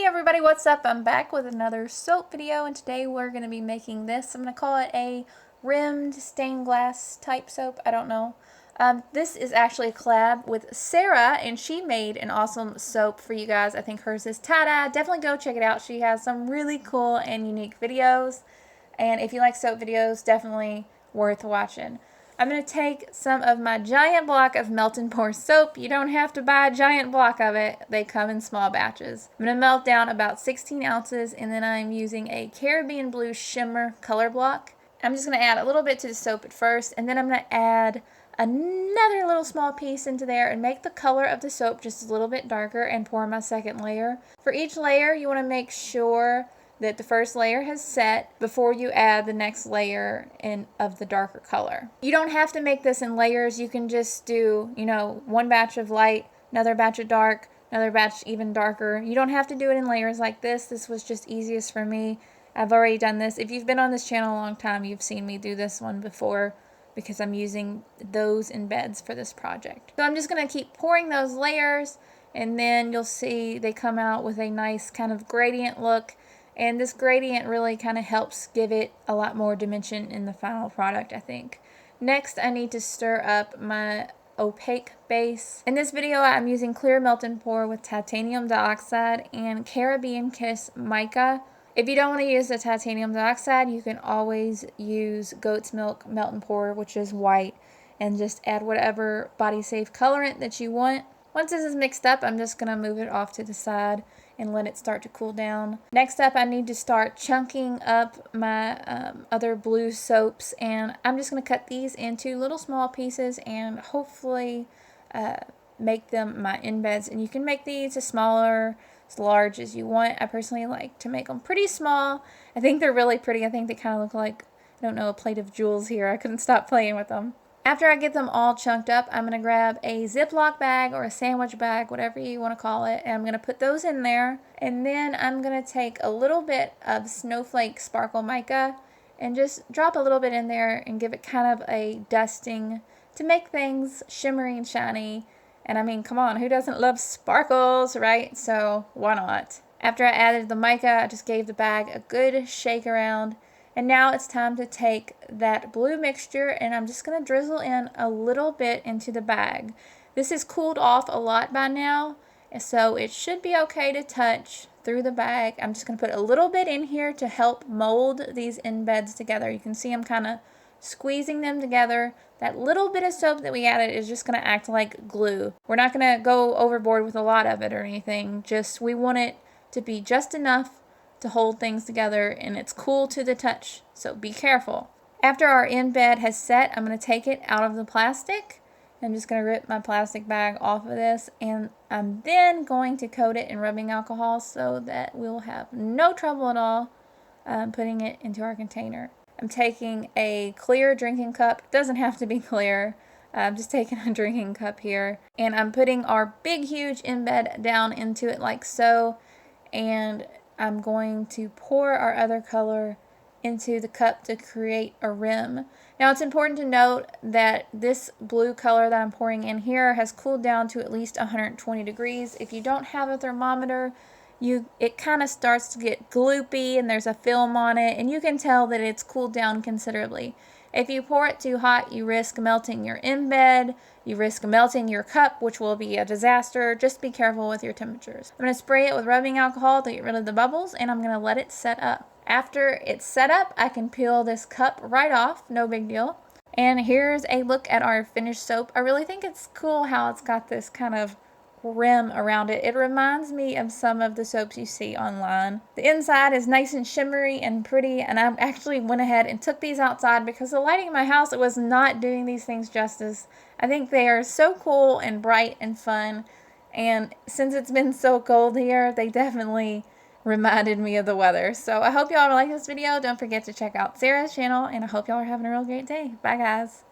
everybody, what's up? I'm back with another soap video, and today we're going to be making this. I'm going to call it a rimmed stained glass type soap. I don't know. This is actually a collab with Sara, and she made an awesome soap for you guys. I think hers is Sara Ada. Definitely go check it out. She has some really cool and unique videos, and if you like soap videos, definitely worth watching. I'm going to take some of my giant block of melt and pour soap. You don't have to buy a giant block of it. They come in small batches. I'm going to melt down about 16 ounces, and then I'm using a Caribbean Blue Shimmer color block. I'm just going to add a little bit to the soap at first, and then I'm going to add another little small piece into there and make the color of the soap just a little bit darker and pour my second layer. For each layer, you want to make sure that the first layer has set before you add the next layer of the darker color. You don't have to make this in layers. You can just do, one batch of light, another batch of dark, another batch even darker. You don't have to do it in layers like this. This was just easiest for me. I've already done this. If you've been on this channel a long time, you've seen me do this one before because I'm using those embeds for this project. So I'm just going to keep pouring those layers, and then you'll see they come out with a nice kind of gradient look. And this gradient really kind of helps give it a lot more dimension in the final product, I think. Next, I need to stir up my opaque base. In this video, I'm using clear melt and pour with titanium dioxide and Caribbean Kiss mica. If you don't want to use the titanium dioxide, you can always use goat's milk melt and pour, which is white, and just add whatever body safe colorant that you want. Once this is mixed up, I'm just going to move it off to the side and let it start to cool down. Next up, I need to start chunking up my other blue soaps, and I'm just going to cut these into little small pieces and hopefully make them my embeds. And you can make these as smaller, as large as you want. I personally like to make them pretty small. I think they're really pretty. I think they kind of look like, I don't know, a plate of jewels here. I couldn't stop playing with them. After I get them all chunked up, I'm going to grab a Ziploc bag or a sandwich bag, whatever you want to call it, and I'm going to put those in there. And then I'm going to take a little bit of Snowflake Sparkle Mica and just drop a little bit in there and give it kind of a dusting to make things shimmery and shiny. And I mean, come on, who doesn't love sparkles, right? So why not? After I added the mica, I just gave the bag a good shake around. And now it's time to take that blue mixture, and I'm just going to drizzle in a little bit into the bag. This is cooled off a lot by now, so it should be okay to touch through the bag. I'm just going to put a little bit in here to help mold these embeds together. You can see I'm kind of squeezing them together. That little bit of soap that we added is just going to act like glue. We're not going to go overboard with a lot of it or anything. Just we want it to be just enough to hold things together, and it's cool to the touch, so be careful. After our embed has set, I'm going to take it out of the plastic. I'm just going to rip my plastic bag off of this, and I'm then going to coat it in rubbing alcohol so that we'll have no trouble at all putting it into our container. I'm taking a clear drinking cup. It doesn't have to be clear. I'm just taking a drinking cup here, and I'm putting our big huge embed down into it like so, and I'm going to pour our other color into the cup to create a rim. Now it's important to note that this blue color that I'm pouring in here has cooled down to at least 120 degrees. If you don't have a thermometer, it kind of starts to get gloopy and there's a film on it, and you can tell that it's cooled down considerably. If you pour it too hot, you risk melting your embed, you risk melting your cup, which will be a disaster. Just be careful with your temperatures. I'm going to spray it with rubbing alcohol to get rid of the bubbles, and I'm going to let it set up. After it's set up, I can peel this cup right off, no big deal. And here's a look at our finished soap. I really think it's cool how it's got this kind of rim around it. It reminds me of some of the soaps you see online. The inside is nice and shimmery and pretty, and I actually went ahead and took these outside because the lighting in my house was not doing these things justice. I think they are so cool and bright and fun, and since it's been so cold here, they definitely reminded me of the weather. So I hope y'all like this video. Don't forget to check out Sara's channel, and I hope y'all are having a real great day. Bye guys.